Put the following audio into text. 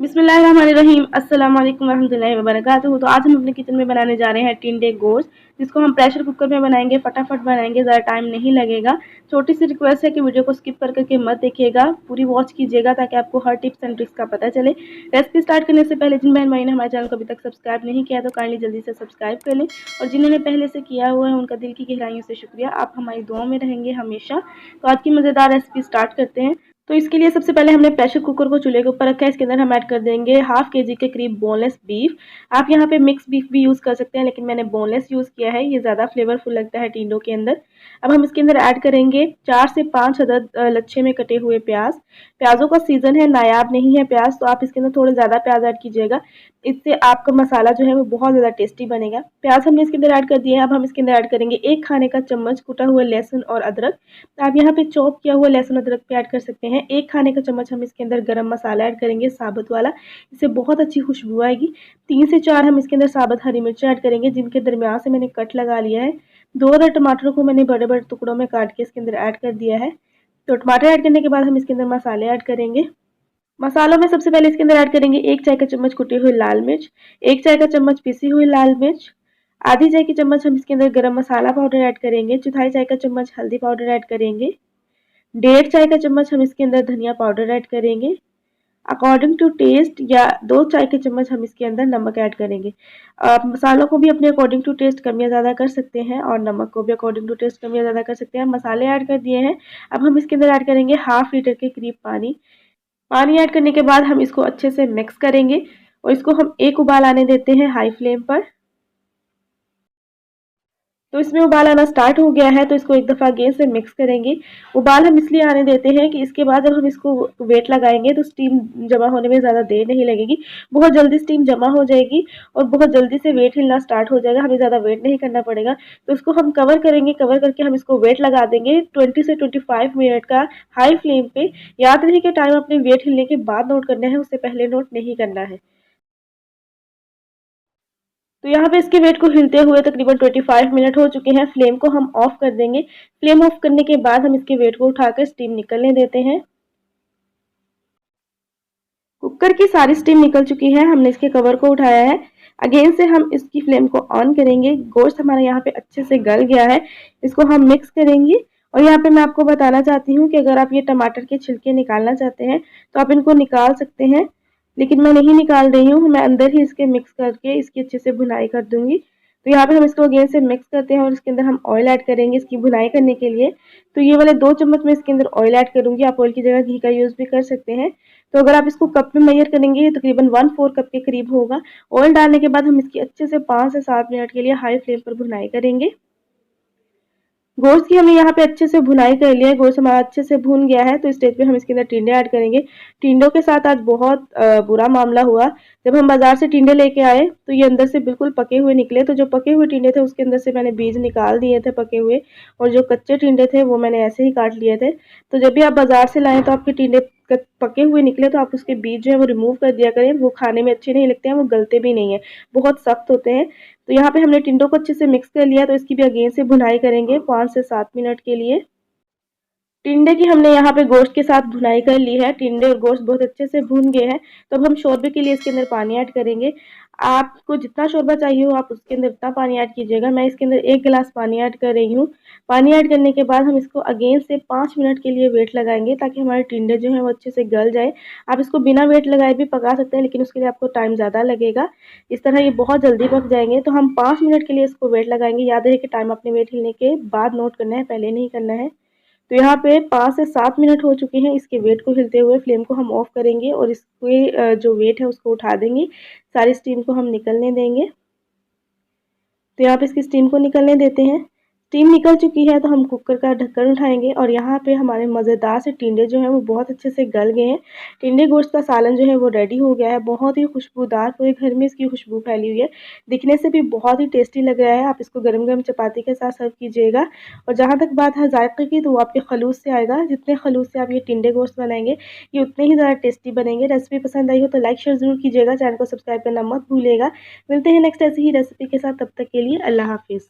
बिस्मिल्लाहिर्रहमानिर्रहीम अस्सलाम वालेकुम रहमतुल्लाहि व बरकातुहू। तो आज हम अपने किचन में बनाने जा रहे हैं टिंडे गोश्त, जिसको हम प्रेशर कुकर में बनाएंगे। फटाफट बनाएंगे, ज़्यादा टाइम नहीं लगेगा। छोटी सी रिक्वेस्ट है कि वीडियो को स्किप कर करके मत देखिएगा, पूरी वॉच कीजिएगा ताकि आपको हर टिप्स एंड ट्रिक्स का पता चले। रेसिपी स्टार्ट करने से पहले जिन बहन भाई ने हमारे चैनल को अभी तक सब्सक्राइब नहीं किया तो काइंडली जल्दी से सब्सक्राइब कर लें, और जिन्होंने पहले से किया हुआ है उनका दिल की गहराइयों से शुक्रिया। आप हमारी दुआओं में रहेंगे हमेशा। तो आज की मज़ेदार रेसिपी स्टार्ट करते हैं। तो इसके लिए सबसे पहले हमने प्रेशर कुकर को चूल्हे के ऊपर रखा है। इसके अंदर हम ऐड कर देंगे हाफ केजी के करीब बोनलेस बीफ। आप यहाँ पे मिक्स बीफ भी यूज़ कर सकते हैं, लेकिन मैंने बोनलेस यूज़ किया है, ये ज़्यादा फ्लेवरफुल लगता है टिंडों के अंदर। अब हम इसके अंदर ऐड करेंगे 4 से 5 अदद लच्छे में कटे हुए प्याज। प्याज़ों का सीज़न है, नायाब नहीं है प्याज, तो आप इसके अंदर थोड़े ज़्यादा प्याज ऐड कीजिएगा। इससे आपका मसाला जो है वो बहुत ज़्यादा टेस्टी बनेगा। प्याज हमने इसके अंदर ऐड कर दिए हैं। अब हम इसके अंदर ऐड करेंगे 1 खाने का चम्मच कुटा हुआ लहसुन और अदरक। आप यहाँ पे चॉप किया हुआ लहसुन अदरक भी ऐड कर सकते हैं। 1 खाने का चम्मच हम इसके अंदर गरम मसाला ऐड करेंगे, साबुत वाला, इससे बहुत अच्छी खुशबू आएगी। 3 से 4 हम इसके अंदर साबुत हरी मिर्च ऐड करेंगे, जिनके दरमियान से मैंने कट लगा लिया है। 2 अदर टमाटरों को मैंने बड़े बड़े टुकड़ों में काट के इसके अंदर ऐड कर दिया है। तो टमाटर ऐड करने के बाद हम इसके अंदर मसाले ऐड करेंगे। मसालों में सबसे पहले इसके अंदर ऐड करेंगे 1 चाय का चम्मच कुटी हुई लाल मिर्च, 1 चाय का चम्मच पिसी हुई लाल मिर्च, आधी चाय की चम्मच हम इसके अंदर गरम मसाला पाउडर ऐड करेंगे, चौथाई चाय का चम्मच हल्दी पाउडर ऐड करेंगे, 1.5 चाय का चम्मच हम इसके अंदर धनिया पाउडर ऐड करेंगे, अकॉर्डिंग टू टेस्ट, या 2 चाय के चम्मच हम इसके अंदर नमक ऐड करेंगे। आप मसालों को भी अपने अकॉर्डिंग टू टेस्ट कम या ज़्यादा कर सकते हैं, और नमक को भी अकॉर्डिंग टू टेस्ट कम या ज़्यादा कर सकते हैं। मसाले ऐड कर दिए हैं। अब हम इसके अंदर ऐड करेंगे हाफ लीटर के करीब पानी। पानी ऐड करने के बाद हम इसको अच्छे से मिक्स करेंगे, और इसको हम एक उबाल आने देते हैं हाई फ्लेम पर। तो इसमें उबाल आना स्टार्ट हो गया है, तो इसको एक दफ़ा अगेन से मिक्स करेंगे। उबाल हम इसलिए आने देते हैं कि इसके बाद जब हम इसको वेट लगाएंगे तो स्टीम जमा होने में ज़्यादा देर नहीं लगेगी, बहुत जल्दी स्टीम जमा हो जाएगी और बहुत जल्दी से वेट हिलना स्टार्ट हो जाएगा। हमें ज़्यादा वेट नहीं करना पड़ेगा। तो इसको हम कवर करेंगे, कवर करके हम इसको वेट लगा देंगे 20 से 25 मिनट का हाई फ्लेम पे। याद रहे कि टाइम अपने वेट हिलने के बाद नोट करना है, उससे पहले नोट नहीं करना है। तो यहाँ पे इसके वेट को हिलते हुए तकरीबन 25 मिनट हो चुके हैं। फ्लेम को हम ऑफ कर देंगे। फ्लेम ऑफ करने के बाद हम इसके वेट को उठाकर स्टीम निकलने देते हैं। कुकर की सारी स्टीम निकल चुकी है। हमने इसके कवर को उठाया है। अगेन से हम इसकी फ्लेम को ऑन करेंगे। गोश्त हमारा यहाँ पे अच्छे से गल गया है। इसको हम मिक्स करेंगे। और यहाँ पे मैं आपको बताना चाहती हूँ कि अगर आप ये टमाटर के छिलके निकालना चाहते हैं तो आप इनको निकाल सकते हैं, लेकिन मैं नहीं निकाल रही हूँ। मैं अंदर ही इसके मिक्स करके इसकी अच्छे से भुनाई कर दूंगी। तो यहाँ पे हम इसको अगेन से मिक्स करते हैं और इसके अंदर हम ऑयल ऐड करेंगे इसकी भुनाई करने के लिए। तो ये वाले 2 चम्मच मैं इसके अंदर ऑयल ऐड करूंगी। आप ऑयल की जगह घी का यूज़ भी कर सकते हैं। तो अगर आप इसको कप में मेजर करेंगे, ये तकरीबन 1/4 कप के करीब होगा। ऑयल डालने के बाद हम इसकी अच्छे से 5 से 7 मिनट के लिए हाई फ्लेम पर भुनाई करेंगे। गोश्त की हमने यहाँ पे अच्छे से भुनाई कर लिया है। गोश्त हमारा अच्छे से भुन गया है। तो इस स्टेज पे हम इसके अंदर टिंडे ऐड करेंगे। टिंडों के साथ आज बहुत बुरा मामला हुआ। जब हम बाजार से टिंडे लेके आए तो ये अंदर से बिल्कुल पके हुए निकले। तो जो पके हुए टिंडे थे उसके अंदर से मैंने बीज निकाल दिए थे पके हुए, और जो कच्चे टिंडे थे वो मैंने ऐसे ही काट लिए थे। तो जब भी आप बाजार से लाएं तो आपके टिंडे पके हुए निकले तो आप उसके बीज जो है वो रिमूव कर दिया करें। वो खाने में अच्छे नहीं लगते हैं, वो गलते भी नहीं है, बहुत सख्त होते हैं। तो यहाँ पे हमने टिंडों को अच्छे से मिक्स कर लिया। तो इसकी भी अगेन से भुनाई करेंगे 5 से 7 मिनट के लिए। टिंडे की हमने यहाँ पे गोश्त के साथ भुनाई कर ली है। टिंडे और गोश्त बहुत अच्छे से भून गए हैं। तो अब हम शोरबे के लिए इसके अंदर पानी ऐड करेंगे। आपको जितना शोरबा चाहिए हो आप उसके अंदर उतना पानी ऐड कीजिएगा। मैं इसके अंदर 1 गिलास पानी ऐड कर रही हूँ। पानी ऐड करने के बाद हम इसको अगेन से 5 मिनट के लिए वेट लगाएंगे, ताकि हमारे टिंडे जो हैं वो अच्छे से गल जाए। आप इसको बिना वेट लगाए भी पका सकते हैं, लेकिन उसके लिए आपको टाइम ज़्यादा लगेगा। इस तरह ये बहुत जल्दी पक जाएंगे। तो हम 5 मिनट के लिए इसको वेट लगाएंगे। याद रहे कि टाइम अपने वेट हिलने के बाद नोट करना है, पहले नहीं करना है। तो यहाँ पे 5 से 7 मिनट हो चुके हैं। इसके वेट को हिलते हुए फ्लेम को हम ऑफ करेंगे और इसके जो वेट है उसको उठा देंगे। सारी स्टीम को हम निकलने देंगे। तो यहाँ पे इसकी स्टीम को निकलने देते हैं। स्टीम निकल चुकी है तो हम कुकर का ढक्कन उठाएंगे, और यहाँ पे हमारे मज़ेदार से टिंडे जो हैं वो बहुत अच्छे से गल गए हैं। टिंडे गोश्त का सालन जो है वो रेडी हो गया है। बहुत ही खुशबूदार, पूरे घर में इसकी खुशबू फैली हुई है। दिखने से भी बहुत ही टेस्टी लग रहा है। आप इसको गरम गरम चपाती के साथ सर्व कीजिएगा। और जहाँ तक बात है जायके की, तो वो आपके खलूस से आएगा। जितने खलूस से आप ये टिंडे गोश्त बनाएंगे ये उतने ही ज़्यादा टेस्टी बनेंगे। रेसिपी पसंद आई हो तो लाइक शेयर ज़रूर कीजिएगा। चैनल को सब्सक्राइब करना मत भूलिएगा। मिलते हैं नेक्स्ट ऐसी ही रेसिपी के साथ। तब तक के लिए अल्लाह हाफिज़।